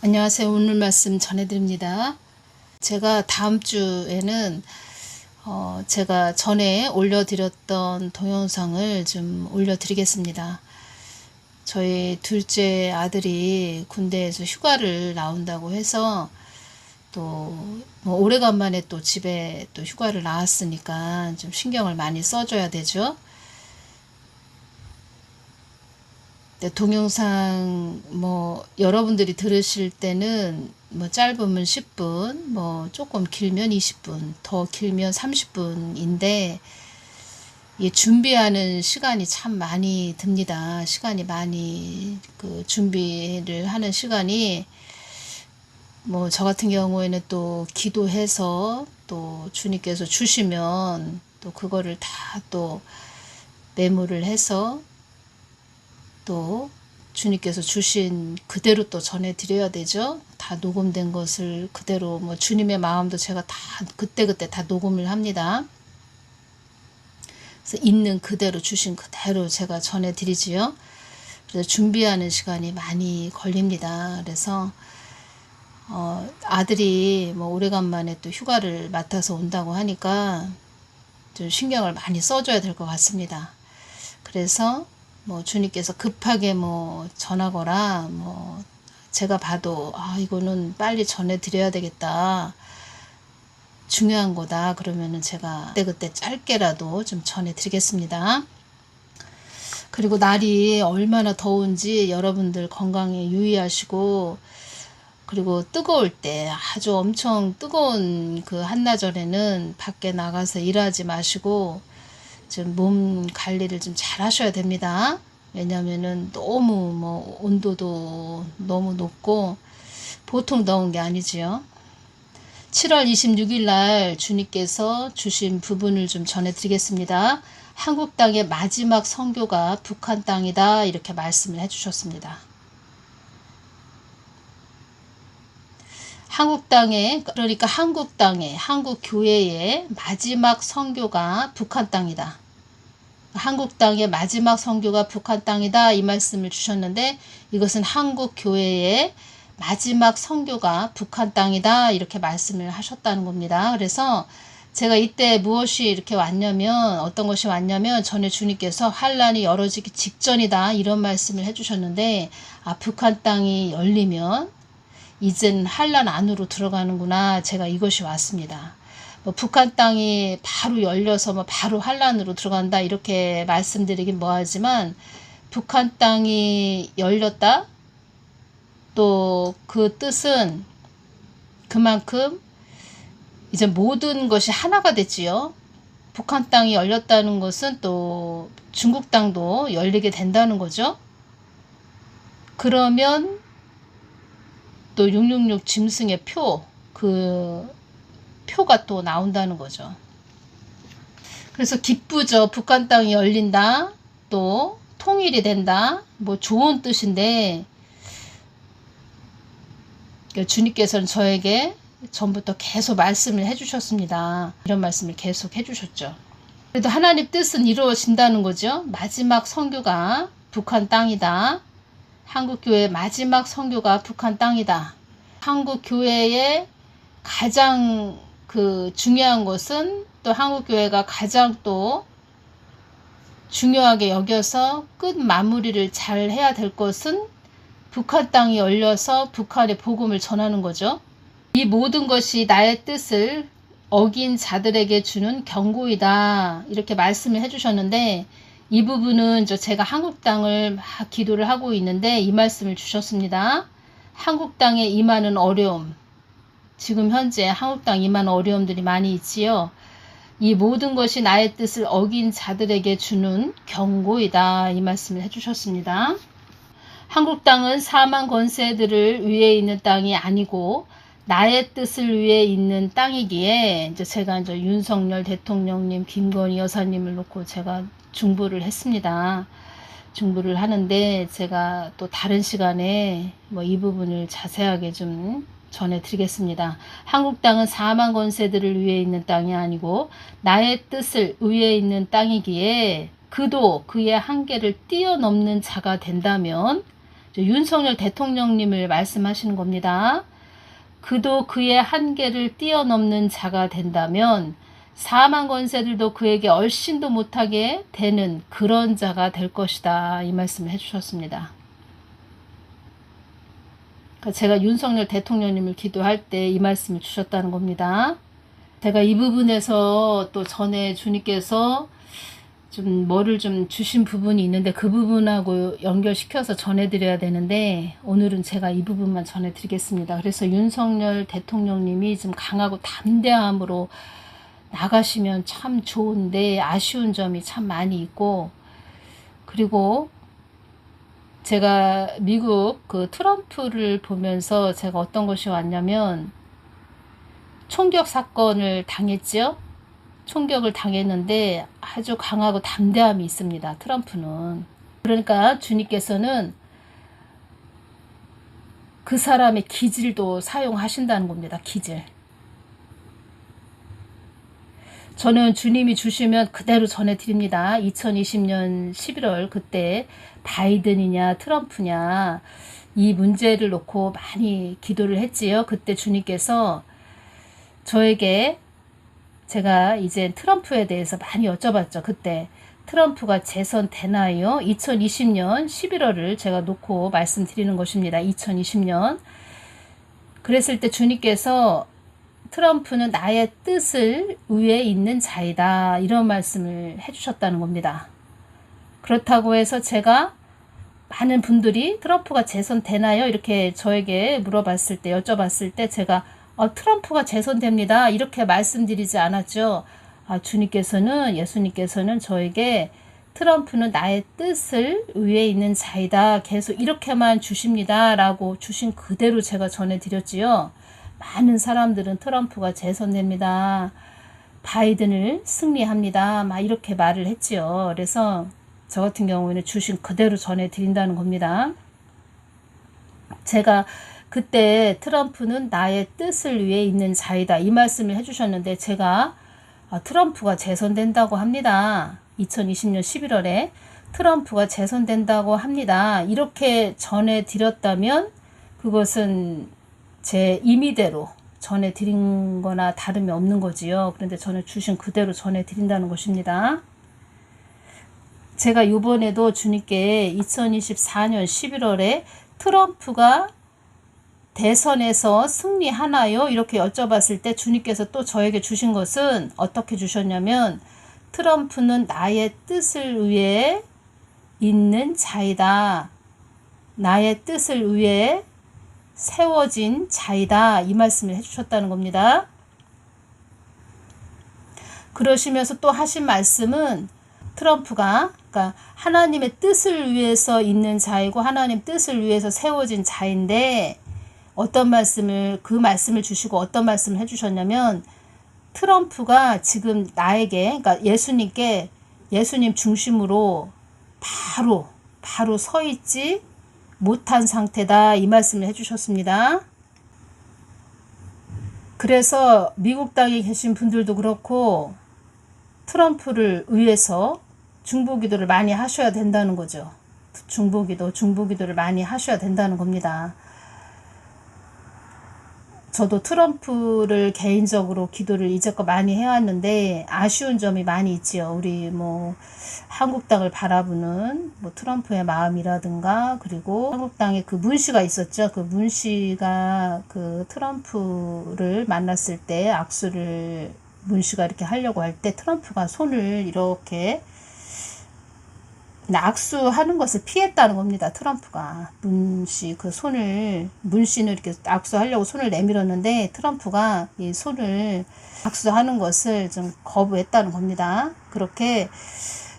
안녕하세요. 오늘 말씀 전해드립니다. 제가 다음 주에는 제가 전에 올려드렸던 동영상을 좀 올려드리겠습니다. 저희 둘째 아들이 군대에서 휴가를 나온다고 해서 또 뭐 오래간만에 또 집에 또 휴가를 나왔으니까 좀 신경을 많이 써줘야 되죠. 동영상 뭐 여러분들이 들으실 때는 뭐 짧으면 10분, 뭐 조금 길면 20분, 더 길면 30분인데 이 준비하는 시간이 참 많이 듭니다. 시간이 많이 준비를 하는 시간이 뭐 저 같은 경우에는 또 기도해서 또 주님께서 주시면 또 그거를 다 또 메모를 해서 또 주님께서 주신 그대로 또 전해드려야 되죠. 다 녹음된 것을 그대로 뭐 주님의 마음도 제가 다 그때그때 다 녹음을 합니다. 그래서 있는 그대로 주신 그대로 제가 전해드리지요. 그래서 준비하는 시간이 많이 걸립니다. 그래서 아들이 뭐 오래간만에 또 휴가를 맡아서 온다고 하니까 좀 신경을 많이 써줘야 될 것 같습니다. 그래서 뭐 주님께서 급하게 뭐 전하거나 뭐 제가 봐도 이거는 빨리 전해드려야 되겠다, 중요한 거다 그러면은 제가 그때그때 짧게라도 좀 전해드리겠습니다. 그리고 날이 얼마나 더운지 여러분들 건강에 유의하시고, 그리고 뜨거울 때 아주 엄청 뜨거운 그 한나절에는 밖에 나가서 일하지 마시고 좀 몸 관리를 좀 잘 하셔야 됩니다. 왜냐면은 너무 뭐 온도도 너무 높고 보통 더운 게 아니지요. 7월 26일 날 주님께서 주신 부분을 좀 전해드리겠습니다. 한국 땅의 마지막 선교가 북한 땅이다, 이렇게 말씀을 해주셨습니다. 한국 땅에, 그러니까 한국 땅에, 한국 교회의 마지막 선교가 북한 땅이다. 한국 땅의 마지막 선교가 북한 땅이다, 이 말씀을 주셨는데, 이것은 한국 교회의 마지막 선교가 북한 땅이다, 이렇게 말씀을 하셨다는 겁니다. 그래서 제가 이때 무엇이 이렇게 왔냐면, 어떤 것이 왔냐면, 전에 주님께서 환란이 열어지기 직전이다, 이런 말씀을 해주셨는데, 북한 땅이 열리면 이젠 환란 안으로 들어가는구나, 제가 이것이 왔습니다. 뭐 북한 땅이 바로 열려서 뭐 바로 환란으로 들어간다 이렇게 말씀드리긴 뭐하지만, 북한 땅이 열렸다, 또 그 뜻은 그만큼 이제 모든 것이 하나가 됐지요. 북한 땅이 열렸다는 것은 또 중국 땅도 열리게 된다는 거죠. 그러면 또 666 짐승의 표가 또 나온다는 거죠. 그래서 기쁘죠. 북한 땅이 열린다, 또 통일이 된다, 뭐 좋은 뜻인데, 주님께서는 저에게 전부터 계속 말씀을 해주셨습니다. 이런 말씀을 계속 해주셨죠. 그래도 하나님 뜻은 이루어진다는 거죠. 마지막 선교가 북한 땅이다. 한국교회의 마지막 선교가 북한 땅이다. 한국교회의 가장 중요한 것은, 또 한국교회가 가장 또 중요하게 여겨서 끝 마무리를 잘 해야 될 것은 북한 땅이 열려서 북한의 복음을 전하는 거죠. 이 모든 것이 나의 뜻을 어긴 자들에게 주는 경고이다, 이렇게 말씀을 해주셨는데, 이 부분은 제가 한국 땅을 막 기도를 하고 있는데 이 말씀을 주셨습니다. 한국 땅에 임하는 어려움, 지금 현재 한국 땅에 임하는 어려움들이 많이 있지요. 이 모든 것이 나의 뜻을 어긴 자들에게 주는 경고이다, 이 말씀을 해주셨습니다. 한국 땅은 사망 권세들을 위에 있는 땅이 아니고 나의 뜻을 위해 있는 땅이기에, 제가 윤석열 대통령님, 김건희 여사님을 놓고 제가 중보를 했습니다. 중보를 하는데 제가 또 다른 시간에 뭐 이 부분을 자세하게 좀 전해드리겠습니다. 한국 땅은 사망 권세들을 위해 있는 땅이 아니고 나의 뜻을 위해 있는 땅이기에, 그도 그의 한계를 뛰어넘는 자가 된다면 윤석열 대통령님을 말씀하시는 겁니다. 그도 그의 한계를 뛰어넘는 자가 된다면 사망 권세들도 그에게 얼씬도 못하게 되는 그런 자가 될 것이다. 이 말씀을 해주셨습니다. 제가 윤석열 대통령님을 기도할 때 이 말씀을 주셨다는 겁니다. 제가 이 부분에서 또 전에 주님께서 좀 뭐를 좀 주신 부분이 있는데 그 부분하고 연결시켜서 전해드려야 되는데 오늘은 제가 이 부분만 전해드리겠습니다. 그래서 윤석열 대통령님이 좀 강하고 담대함으로 나가시면 참 좋은데 아쉬운 점이 참 많이 있고, 그리고 제가 미국 그 트럼프를 보면서 제가 어떤 것이 왔냐면 총격 사건을 당했죠. 총격을 당했는데 아주 강하고 담대함이 있습니다. 트럼프는. 그러니까 주님께서는 그 사람의 기질도 사용하신다는 겁니다. 기질. 저는 주님이 주시면 그대로 전해드립니다. 2020년 11월 그때 바이든이냐 트럼프냐 이 문제를 놓고 많이 기도를 했지요. 그때 주님께서 저에게 제가 이제 트럼프에 대해서 많이 여쭤봤죠. 그때 트럼프가 재선되나요? 2020년 11월을 제가 놓고 말씀드리는 것입니다. 2020년. 그랬을 때 주님께서 트럼프는 나의 뜻을 위에 있는 자이다. 이런 말씀을 해주셨다는 겁니다. 그렇다고 해서 제가 많은 분들이 트럼프가 재선되나요? 이렇게 저에게 물어봤을 때, 여쭤봤을 때 제가 트럼프가 재선됩니다. 이렇게 말씀드리지 않았죠. 주님께서는, 예수님께서는 저에게 트럼프는 나의 뜻을 위에 있는 자이다. 계속 이렇게만 주십니다. 라고 주신 그대로 제가 전해드렸지요. 많은 사람들은 트럼프가 재선됩니다. 바이든을 승리합니다. 막 이렇게 말을 했지요. 그래서 저 같은 경우에는 주신 그대로 전해드린다는 겁니다. 제가 그때 트럼프는 나의 뜻을 위해 있는 자이다. 이 말씀을 해주셨는데 제가 트럼프가 재선된다고 합니다. 2020년 11월에 트럼프가 재선된다고 합니다. 이렇게 전해드렸다면 그것은 제 임의대로 전해드린 거나 다름이 없는 거지요. 그런데 저는 주신 그대로 전해드린다는 것입니다. 제가 이번에도 주님께 2024년 11월에 트럼프가 대선에서 승리하나요? 이렇게 여쭤봤을 때 주님께서 또 저에게 주신 것은 어떻게 주셨냐면 트럼프는 나의 뜻을 위해 있는 자이다. 나의 뜻을 위해 세워진 자이다. 이 말씀을 해주셨다는 겁니다. 그러시면서 또 하신 말씀은 트럼프가 그러니까 하나님의 뜻을 위해서 있는 자이고 하나님 뜻을 위해서 세워진 자인데 어떤 말씀을 그 말씀을 주시고 어떤 말씀을 해주셨냐면 트럼프가 지금 나에게 그러니까 예수님께 예수님 중심으로 바로 서 있지 못한 상태다. 이 말씀을 해주셨습니다. 그래서 미국 땅에 계신 분들도 그렇고 트럼프를 위해서 중보기도를 많이 하셔야 된다는 거죠. 중보기도를 많이 하셔야 된다는 겁니다. 저도 트럼프를 개인적으로 기도를 이제껏 많이 해왔는데 아쉬운 점이 많이 있지요. 우리 한국 땅을 바라보는 트럼프의 마음이라든가 그리고 한국 땅에 그 문씨가 있었죠. 그 문씨가 그 트럼프를 만났을 때 악수를 문씨가 이렇게 하려고 할 때 트럼프가 손을 이렇게 악수하는 것을 피했다는 겁니다. 트럼프가 문씨 그 손을 문씨는 이렇게 악수하려고 손을 내밀었는데 트럼프가 이 손을 악수하는 것을 좀 거부했다는 겁니다. 그렇게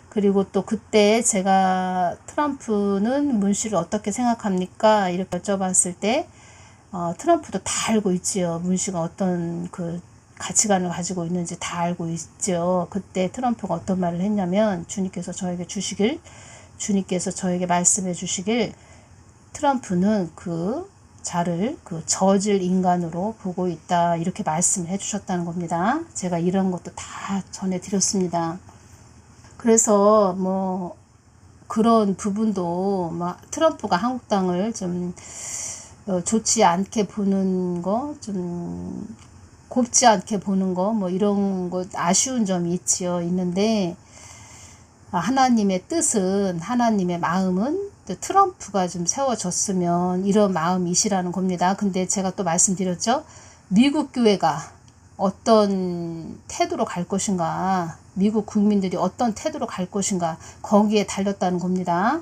그리고 또 그때 제가 트럼프는 문씨를 어떻게 생각합니까? 이렇게 여쭤봤을 때 트럼프도 다 알고 있지요. 문씨가 어떤 그 가치관을 가지고 있는지 다 알고 있죠. 그때 트럼프가 어떤 말을 했냐면 주님께서 저에게 말씀해 주시길 트럼프는 그 자를 그 저질 인간으로 보고 있다. 이렇게 말씀을 해 주셨다는 겁니다. 제가 이런 것도 다 전해 드렸습니다. 그래서 그런 부분도 막 트럼프가 한국당을 좀 좋지 않게 보는 거, 좀 곱지 않게 보는 거, 뭐 이런 거 아쉬운 점이 있는데 하나님의 뜻은, 하나님의 마음은 트럼프가 좀 세워졌으면 이런 마음이시라는 겁니다. 근데 제가 또 말씀드렸죠. 미국 교회가 어떤 태도로 갈 것인가, 미국 국민들이 어떤 태도로 갈 것인가, 거기에 달렸다는 겁니다.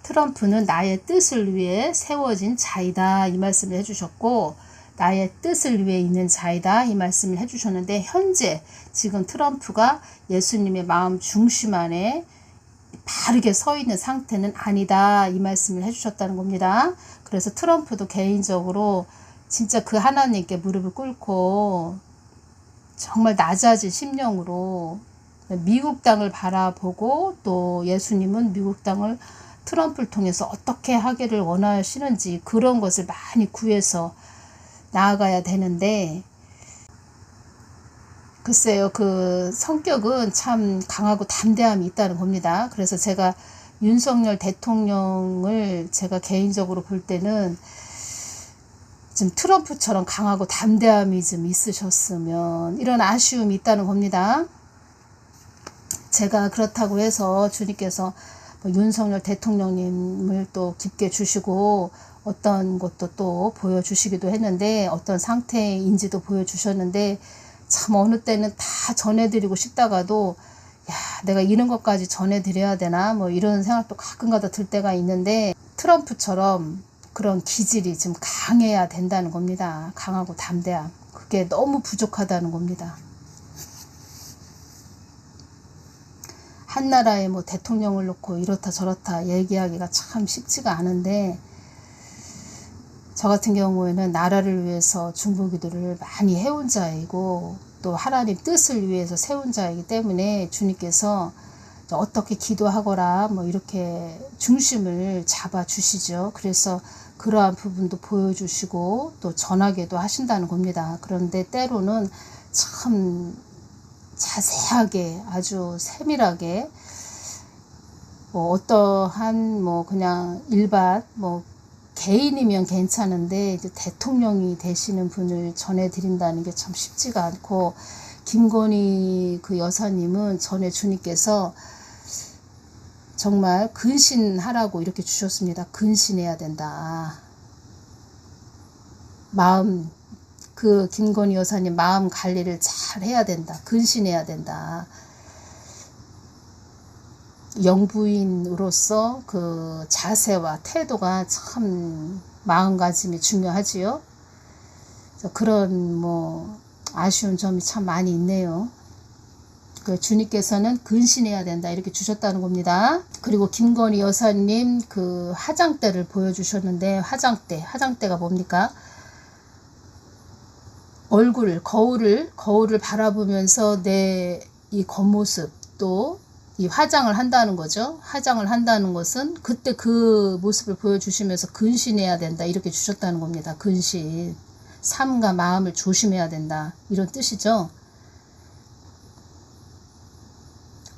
트럼프는 나의 뜻을 위해 세워진 자이다, 이 말씀을 해주셨고, 나의 뜻을 위해 있는 자이다, 이 말씀을 해주셨는데, 현재 지금 트럼프가 예수님의 마음 중심 안에 바르게 서 있는 상태는 아니다, 이 말씀을 해주셨다는 겁니다. 그래서 트럼프도 개인적으로 진짜 그 하나님께 무릎을 꿇고 정말 낮아진 심령으로 미국 땅을 바라보고, 또 예수님은 미국 땅을 트럼프를 통해서 어떻게 하기를 원하시는지 그런 것을 많이 구해서 나아가야 되는데, 글쎄요, 그 성격은 참 강하고 담대함이 있다는 겁니다. 그래서 제가 윤석열 대통령을 제가 개인적으로 볼 때는 좀 트럼프처럼 강하고 담대함이 좀 있으셨으면, 이런 아쉬움이 있다는 겁니다. 제가 그렇다고 해서 주님께서 윤석열 대통령님을 또 깊게 주시고 어떤 것도 또 보여주시기도 했는데, 어떤 상태인지도 보여주셨는데, 참 어느 때는 다 전해드리고 싶다가도 야, 내가 이런 것까지 전해드려야 되나, 뭐 이런 생각도 가끔가다 들 때가 있는데, 트럼프처럼 그런 기질이 좀 강해야 된다는 겁니다. 강하고 담대함, 그게 너무 부족하다는 겁니다. 한 나라의 뭐 대통령을 놓고 이렇다 저렇다 얘기하기가 참 쉽지가 않은데, 저 같은 경우에는 나라를 위해서 중보기도를 많이 해온 자이고, 또 하나님 뜻을 위해서 세운 자이기 때문에 주님께서 어떻게 기도하거라 뭐 이렇게 중심을 잡아 주시죠. 그래서 그러한 부분도 보여주시고 또 전하게도 하신다는 겁니다. 그런데 때로는 참 자세하게, 아주 세밀하게, 뭐 어떠한 뭐 그냥 일반 뭐 개인이면 괜찮은데, 이제 대통령이 되시는 분을 전해드린다는 게 참 쉽지가 않고, 김건희 그 여사님은 전에 주님께서 정말 근신하라고 이렇게 주셨습니다. 근신해야 된다. 마음, 그 김건희 여사님 마음 관리를 잘 해야 된다. 근신해야 된다. 영부인으로서 그 자세와 태도가 참 마음가짐이 중요하지요. 그런 뭐 아쉬운 점이 참 많이 있네요. 그 주님께서는 근신해야 된다 이렇게 주셨다는 겁니다. 그리고 김건희 여사님 그 화장대를 보여주셨는데, 화장대가 뭡니까? 얼굴, 거울을 바라보면서 내 이 겉모습, 또 이 화장을 한다는 거죠. 화장을 한다는 것은 그때 그 모습을 보여주시면서 근신해야 된다 이렇게 주셨다는 겁니다. 근신, 삶과 마음을 조심해야 된다 이런 뜻이죠.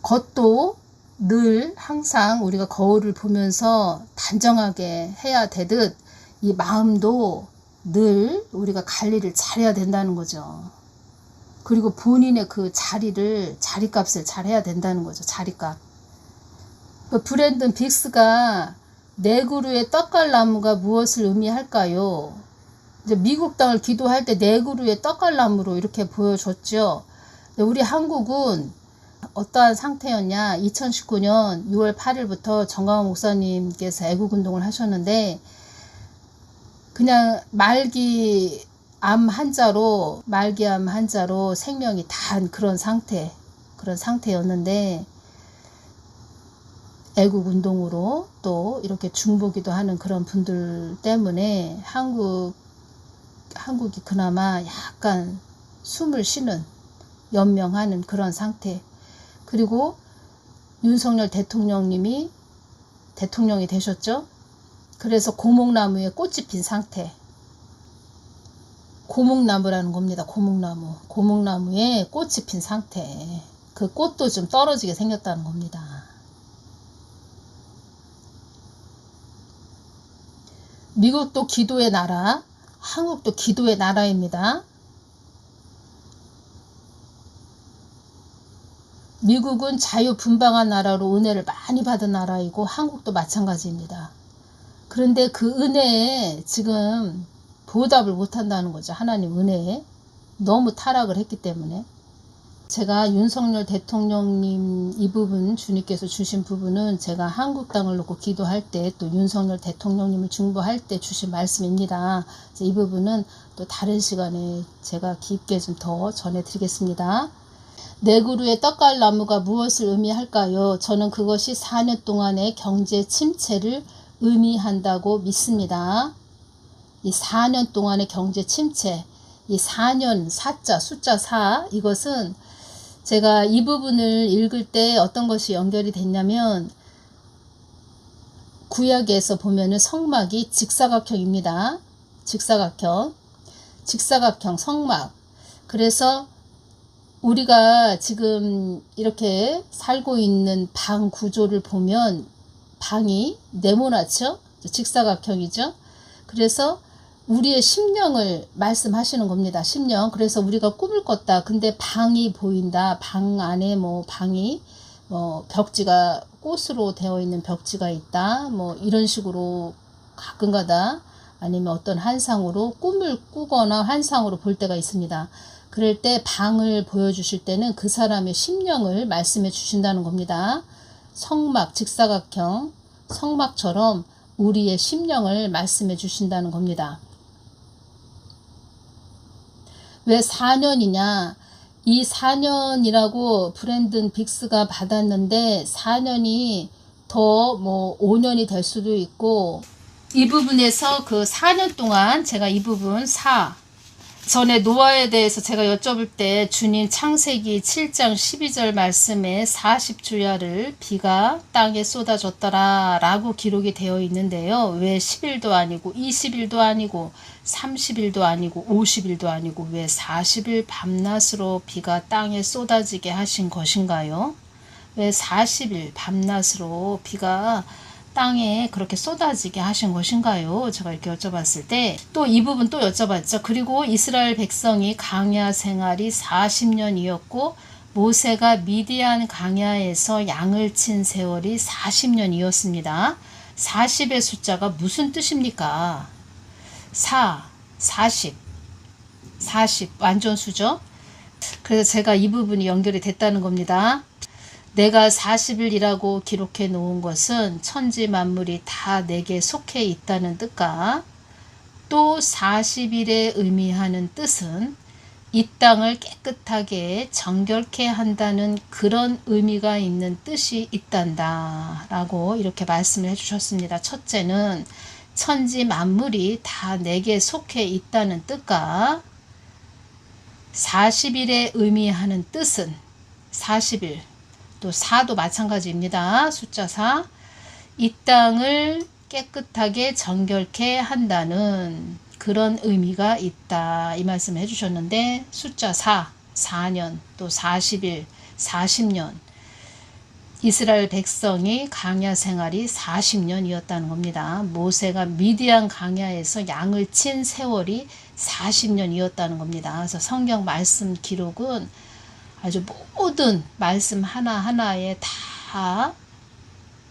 겉도 늘 항상 우리가 거울을 보면서 단정하게 해야 되듯, 이 마음도 늘 우리가 관리를 잘해야 된다는 거죠. 그리고 본인의 그 자리값을 잘 해야 된다는 거죠. 자리값. 브랜든 빅스가 네 그루의 떡갈나무가 무엇을 의미할까요? 이제 미국 땅을 기도할 때 네 그루의 떡갈나무로 이렇게 보여줬죠. 우리 한국은 어떠한 상태였냐? 2019년 6월 8일부터 정광훈 목사님께서 애국운동을 하셨는데, 그냥 말기암 환자로 생명이 단 그런 상태였는데, 애국운동으로 또 이렇게 중보기도 하는 그런 분들 때문에 한국이 그나마 약간 숨을 쉬는, 연명하는 그런 상태. 그리고 윤석열 대통령님이 대통령이 되셨죠. 그래서 고목나무에 꽃이 핀 상태. 고목나무라는 겁니다. 고목나무에 꽃이 핀 상태. 그 꽃도 좀 떨어지게 생겼다는 겁니다. 미국도 기도의 나라, 한국도 기도의 나라입니다. 미국은 자유분방한 나라로 은혜를 많이 받은 나라이고 한국도 마찬가지입니다. 그런데 그 은혜에 지금 보답을 못한다는 거죠. 하나님 은혜에 너무 타락을 했기 때문에. 제가 윤석열 대통령님 이 부분, 주님께서 주신 부분은 제가 한국 땅을 놓고 기도할 때, 또 윤석열 대통령님을 중보할 때 주신 말씀입니다. 이 부분은 또 다른 시간에 제가 깊게 좀 더 전해드리겠습니다. 네 그루의 떡갈나무가 무엇을 의미할까요? 저는 그것이 4년 동안의 경제 침체를 의미한다고 믿습니다. 이 4년 동안의 경제 침체, 이 4년, 사자, 숫자 4, 이것은 제가 이 부분을 읽을 때 어떤 것이 연결이 됐냐면, 구약에서 보면은 성막이 직사각형입니다. 직사각형, 성막. 그래서 우리가 지금 이렇게 살고 있는 방 구조를 보면 방이 네모나죠? 직사각형이죠? 그래서 우리의 심령을 말씀하시는 겁니다. 심령. 그래서 우리가 꿈을 꿨다. 근데 방이 보인다. 방 안에 뭐 방이 벽지가 꽃으로 되어 있는 벽지가 있다. 뭐 이런 식으로 가끔가다 아니면 어떤 환상으로 꿈을 꾸거나 환상으로 볼 때가 있습니다. 그럴 때 방을 보여주실 때는 그 사람의 심령을 말씀해 주신다는 겁니다. 성막, 직사각형, 성막처럼 우리의 심령을 말씀해 주신다는 겁니다. 왜 4년이냐? 이 4년이라고 브랜든 빅스가 받았는데 4년이 더 뭐 5년이 될 수도 있고, 이 부분에서 그 4년 동안 제가 이 부분 전에 노아에 대해서 제가 여쭤볼 때 주님 창세기 7장 12절 말씀에 40주야를 비가 땅에 쏟아졌더라 라고 기록이 되어 있는데요. 왜 10일도 아니고 20일도 아니고 30일도 아니고 50일도 아니고 왜 40일 밤낮으로 비가 땅에 쏟아지게 하신 것인가요? 왜 40일 밤낮으로 비가 땅에 그렇게 쏟아지게 하신 것인가요? 제가 이렇게 여쭤봤을 때 또 이 부분 또 여쭤봤죠. 그리고 이스라엘 백성이 광야 생활이 40년이었고 모세가 미디안 광야에서 양을 친 세월이 40년이었습니다. 40의 숫자가 무슨 뜻입니까? 40 완전수죠. 그래서 제가 이 부분이 연결이 됐다는 겁니다. 내가 40일이라고 기록해 놓은 것은 천지 만물이 다 내게 속해 있다는 뜻과, 또 40일에 의미하는 뜻은 이 땅을 깨끗하게 정결케 한다는 그런 의미가 있는 뜻이 있단다 라고 이렇게 말씀을 해주셨습니다. 첫째는 천지 만물이 다 내게 속해 있다는 뜻과 40일에 의미하는 뜻은 40일, 또 4도 마찬가지입니다. 숫자 4. 이 땅을 깨끗하게 정결케 한다는 그런 의미가 있다. 이 말씀을 해주셨는데, 숫자 4년, 또 40일, 40년. 이스라엘 백성이 광야 생활이 40년이었다는 겁니다. 모세가 미디안 광야에서 양을 친 세월이 40년이었다는 겁니다. 그래서 성경 말씀 기록은 아주 모든 말씀 하나하나에 다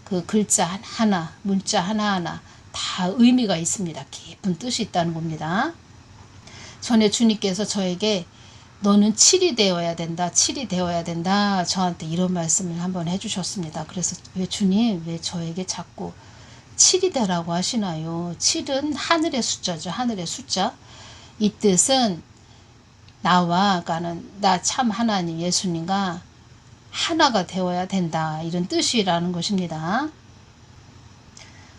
그 글자 하나, 문자 하나하나 다 의미가 있습니다. 깊은 뜻이 있다는 겁니다. 전에 주님께서 저에게 너는 7이 되어야 된다. 7이 되어야 된다. 저한테 이런 말씀을 한번 해주셨습니다. 그래서 왜 주님 왜 저에게 자꾸 7이 되라고 하시나요? 7은 하늘의 숫자죠. 하늘의 숫자. 이 뜻은 나와, 그러니까는 나 참 하나님 예수님과 하나가 되어야 된다. 이런 뜻이라는 것입니다.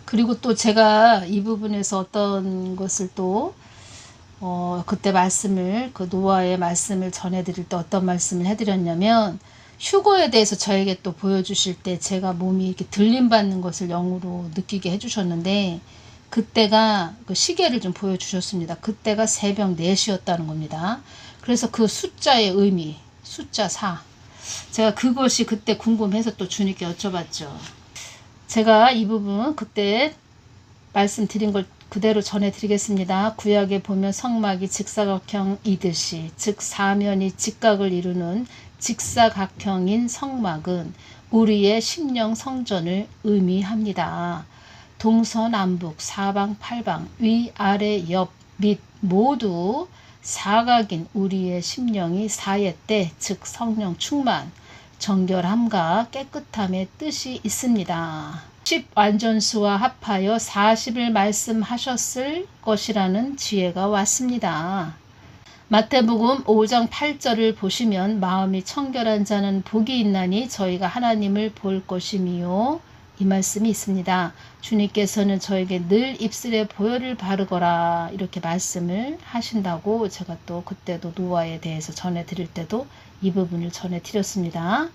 그리고 또 제가 이 부분에서 어떤 것을 또 그때 말씀을, 그 노아의 말씀을 전해드릴 때 어떤 말씀을 해드렸냐면, 휴거에 대해서 저에게 또 보여주실 때 제가 몸이 이렇게 들림받는 것을 영으로 느끼게 해주셨는데, 그때가 그 시계를 좀 보여주셨습니다. 그때가 새벽 4시였다는 겁니다. 그래서 그 숫자의 의미, 숫자 4. 제가 그것이 그때 궁금해서 또 주님께 여쭤봤죠. 제가 이 부분 그때 말씀드린 걸 그대로 전해드리겠습니다. 구약에 보면 성막이 직사각형이듯이, 즉 사면이 직각을 이루는 직사각형인 성막은 우리의 심령 성전을 의미합니다. 동서남북 사방 팔방 위아래 옆 밑 모두 사각인 우리의 심령이 사예때, 즉 성령 충만, 정결함과 깨끗함의 뜻이 있습니다. 10 완전수와 합하여 40을 말씀하셨을 것이라는 지혜가 왔습니다. 마태복음 5장 8절을 보시면 마음이 청결한 자는 복이 있나니 저희가 하나님을 볼 것이미요, 이 말씀이 있습니다. 주님께서는 저에게 늘 입술에 보혈을 바르거라 이렇게 말씀을 하신다고 제가 또 그때도 노아에 대해서 전해드릴 때도 이 부분을 전해드렸습니다.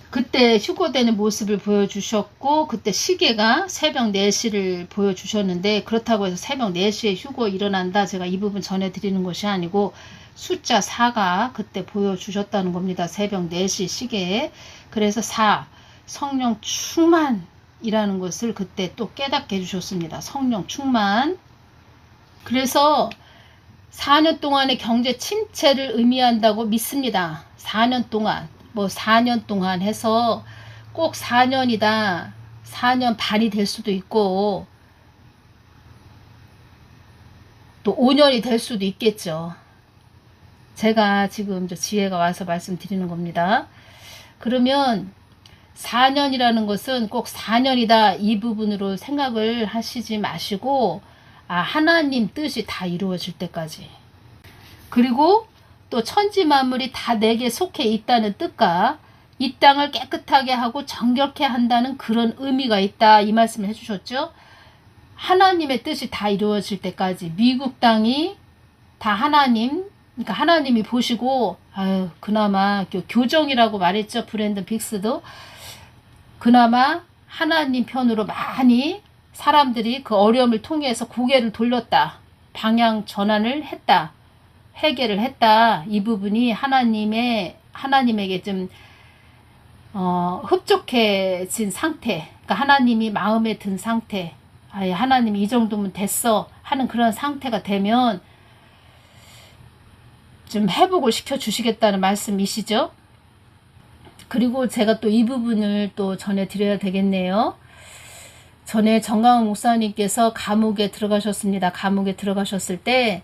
그때 휴거되는 모습을 보여주셨고, 그때 시계가 새벽 4시를 보여주셨는데, 그렇다고 해서 새벽 4시에 휴거 일어난다, 제가 이 부분 전해드리는 것이 아니고 숫자 4가 그때 보여주셨다는 겁니다. 새벽 4시 시계에. 그래서 4, 성령 충만이라는 것을 그때 또 깨닫게 해주셨습니다. 성령 충만. 그래서 4년 동안의 경제 침체를 의미한다고 믿습니다. 4년 동안. 뭐 4년 동안 해서 꼭 4년이다, 4년 반이 될 수도 있고 또 5년이 될 수도 있겠죠. 제가 지금 지혜가 와서 말씀드리는 겁니다. 그러면 4년이라는 것은 꼭 4년이다 이 부분으로 생각을 하시지 마시고, 하나님 뜻이 다 이루어질 때까지, 그리고 또 천지 만물이 다 내게 속해 있다는 뜻과 이 땅을 깨끗하게 하고 정결케 한다는 그런 의미가 있다, 이 말씀을 해주셨죠. 하나님의 뜻이 다 이루어질 때까지, 미국 땅이 다 하나님, 그러니까 하나님이 보시고, 그나마 교정이라고 말했죠. 브랜든 빅스도 그나마 하나님 편으로 많이 사람들이 그 어려움을 통해서 고개를 돌렸다, 방향 전환을 했다, 해결을 했다. 이 부분이 하나님에게 좀 흡족해진 상태, 그러니까 하나님이 마음에 든 상태, 하나님이 이 정도면 됐어 하는 그런 상태가 되면 좀 회복을 시켜주시겠다는 말씀이시죠. 그리고 제가 또 이 부분을 또 전해드려야 되겠네요. 전에 정강훈 목사님께서 감옥에 들어가셨습니다. 감옥에 들어가셨을 때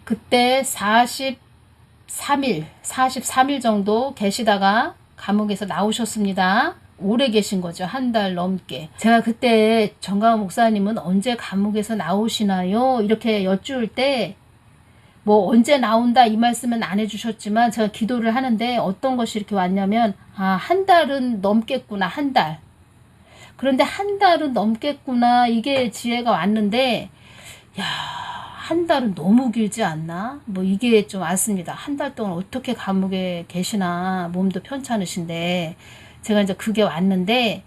그때 43일 정도 계시다가 감옥에서 나오셨습니다. 오래 계신 거죠. 한 달 넘게. 제가 그때 정강훈 목사님은 언제 감옥에서 나오시나요? 이렇게 여쭈을 때 뭐 언제 나온다 이 말씀은 안 해주셨지만 제가 기도를 하는데 어떤 것이 이렇게 왔냐면, 한 달은 넘겠구나, 한 달. 그런데 한 달은 넘겠구나, 이게 지혜가 왔는데, 한 달은 너무 길지 않나? 뭐 이게 좀 왔습니다. 한 달 동안 어떻게 감옥에 계시나, 몸도 편찮으신데. 제가 이제 그게 왔는데,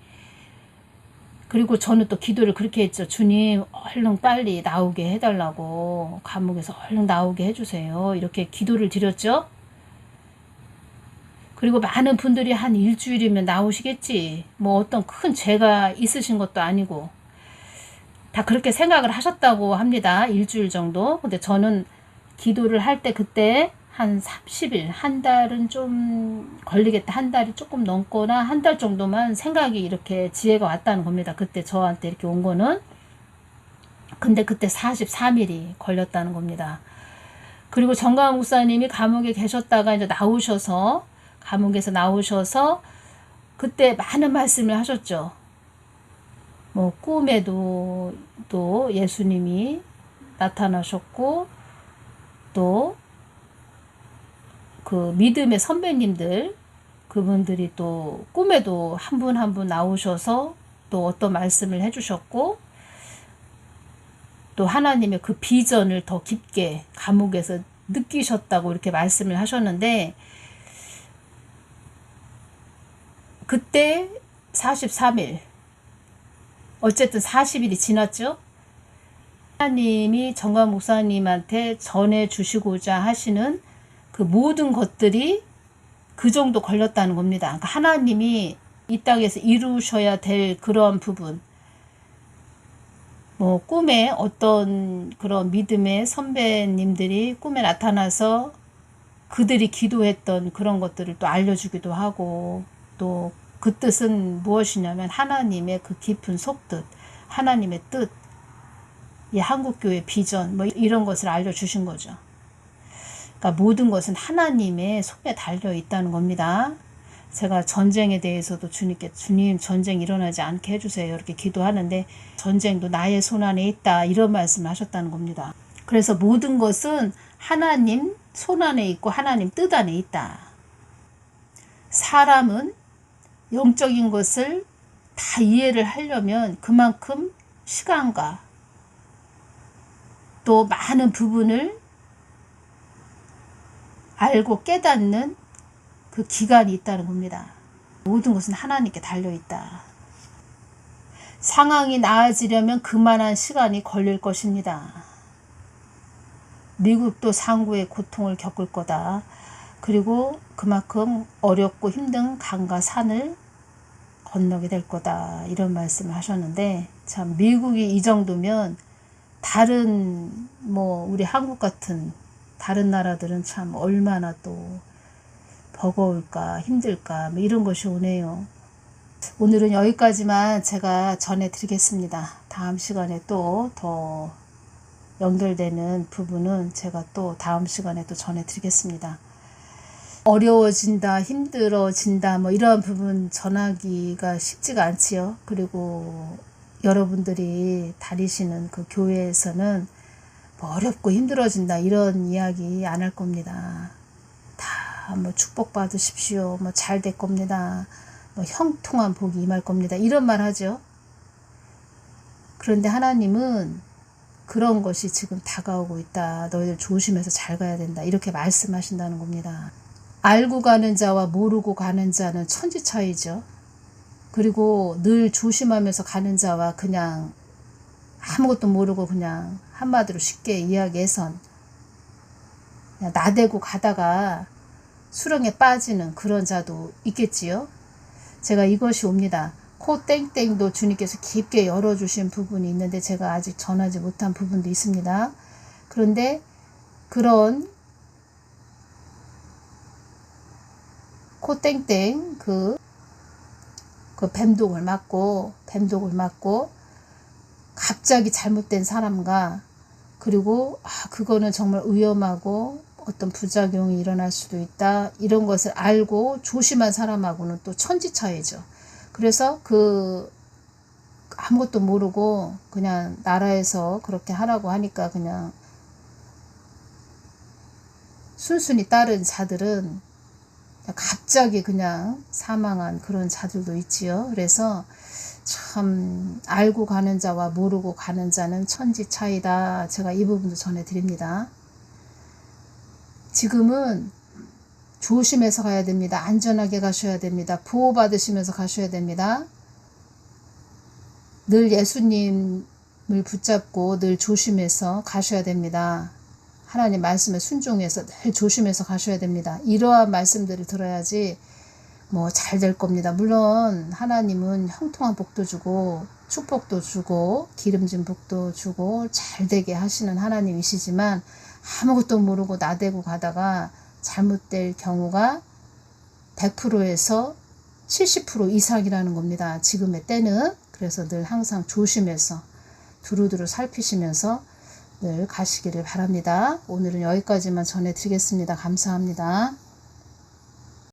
그리고 저는 또 기도를 그렇게 했죠. 주님, 얼른 빨리 나오게 해달라고, 감옥에서 얼른 나오게 해주세요. 이렇게 기도를 드렸죠. 그리고 많은 분들이 한 일주일이면 나오시겠지, 뭐 어떤 큰 죄가 있으신 것도 아니고, 다 그렇게 생각을 하셨다고 합니다. 일주일 정도. 근데 저는 기도를 할 때 그때 한 30일, 한 달은 좀 걸리겠다, 한 달이 조금 넘거나 한 달 정도만 생각이 이렇게 지혜가 왔다는 겁니다. 그때 저한테 이렇게 온 거는. 근데 그때 43일이 걸렸다는 겁니다. 그리고 정강훈 목사님이 감옥에 계셨다가 이제 나오셔서, 감옥에서 나오셔서 그때 많은 말씀을 하셨죠. 뭐 꿈에도 또 예수님이 나타나셨고, 또 그 믿음의 선배님들, 그분들이 또 꿈에도 한 분 한 분 나오셔서 또 어떤 말씀을 해주셨고, 또 하나님의 그 비전을 더 깊게 감옥에서 느끼셨다고 이렇게 말씀을 하셨는데, 그때 43일, 어쨌든 40일이 지났죠. 하나님이 정강 목사님한테 전해주시고자 하시는 그 모든 것들이 그 정도 걸렸다는 겁니다. 그러니까 하나님이 이 땅에서 이루셔야 될 그런 부분, 뭐 꿈에 어떤 그런 믿음의 선배님들이 꿈에 나타나서 그들이 기도했던 그런 것들을 또 알려주기도 하고, 또 그 뜻은 무엇이냐면 하나님의 그 깊은 속뜻, 하나님의 뜻, 이 한국교회 비전 뭐 이런 것을 알려주신 거죠. 그러니까 모든 것은 하나님의 손에 달려 있다는 겁니다. 제가 전쟁에 대해서도 주님께 주님 전쟁 일어나지 않게 해주세요 이렇게 기도하는데, 전쟁도 나의 손 안에 있다 이런 말씀을 하셨다는 겁니다. 그래서 모든 것은 하나님 손 안에 있고 하나님 뜻 안에 있다. 사람은 영적인 것을 다 이해를 하려면 그만큼 시간과 또 많은 부분을 알고 깨닫는 그 기간이 있다는 겁니다. 모든 것은 하나님께 달려있다. 상황이 나아지려면 그만한 시간이 걸릴 것입니다. 미국도 상고의 고통을 겪을 거다. 그리고 그만큼 어렵고 힘든 강과 산을 건너게 될 거다. 이런 말씀을 하셨는데, 참 미국이 이 정도면 다른 뭐 우리 한국 같은 다른 나라들은 참 얼마나 또 버거울까 힘들까 뭐 이런 것이 오네요. 오늘은 여기까지만 제가 전해드리겠습니다. 다음 시간에 또 더 연결되는 부분은 제가 또 다음 시간에 또 전해드리겠습니다. 어려워진다, 힘들어진다 뭐 이런 부분 전하기가 쉽지가 않지요. 그리고 여러분들이 다니시는 그 교회에서는 뭐 어렵고 힘들어진다 이런 이야기 안 할 겁니다. 다 뭐 축복 받으십시오, 뭐 잘 될 겁니다, 뭐 형통한 복이 임할 겁니다 이런 말 하죠. 그런데 하나님은 그런 것이 지금 다가오고 있다, 너희들 조심해서 잘 가야 된다 이렇게 말씀하신다는 겁니다. 알고 가는 자와 모르고 가는 자는 천지 차이죠. 그리고 늘 조심하면서 가는 자와 그냥 아무것도 모르고 그냥 한마디로 쉽게 이야기해선 그냥 나대고 가다가 수렁에 빠지는 그런 자도 있겠지요. 제가 이것이 옵니다. 코 땡땡도 주님께서 깊게 열어주신 부분이 있는데 제가 아직 전하지 못한 부분도 있습니다. 그런데 그런 코 땡땡 그 뱀독을 맞고 갑자기 잘못된 사람과, 그리고 그거는 정말 위험하고 어떤 부작용이 일어날 수도 있다 이런 것을 알고 조심한 사람하고는 또 천지 차이죠. 그래서 그 아무것도 모르고 그냥 나라에서 그렇게 하라고 하니까 그냥 순순히 따른 자들은 갑자기 그냥 사망한 그런 자들도 있지요. 그래서 참 알고 가는 자와 모르고 가는 자는 천지 차이다. 제가 이 부분도 전해드립니다. 지금은 조심해서 가야 됩니다. 안전하게 가셔야 됩니다. 보호받으시면서 가셔야 됩니다. 늘 예수님을 붙잡고 늘 조심해서 가셔야 됩니다. 하나님 말씀에 순종해서 늘 조심해서 가셔야 됩니다. 이러한 말씀들을 들어야지 뭐 잘 될 겁니다. 물론 하나님은 형통한 복도 주고 축복도 주고 기름진 복도 주고 잘 되게 하시는 하나님이시지만, 아무것도 모르고 나대고 가다가 잘못될 경우가 100%에서 70% 이상이라는 겁니다. 지금의 때는. 그래서 늘 항상 조심해서 두루두루 살피시면서 늘 가시기를 바랍니다. 오늘은 여기까지만 전해드리겠습니다. 감사합니다.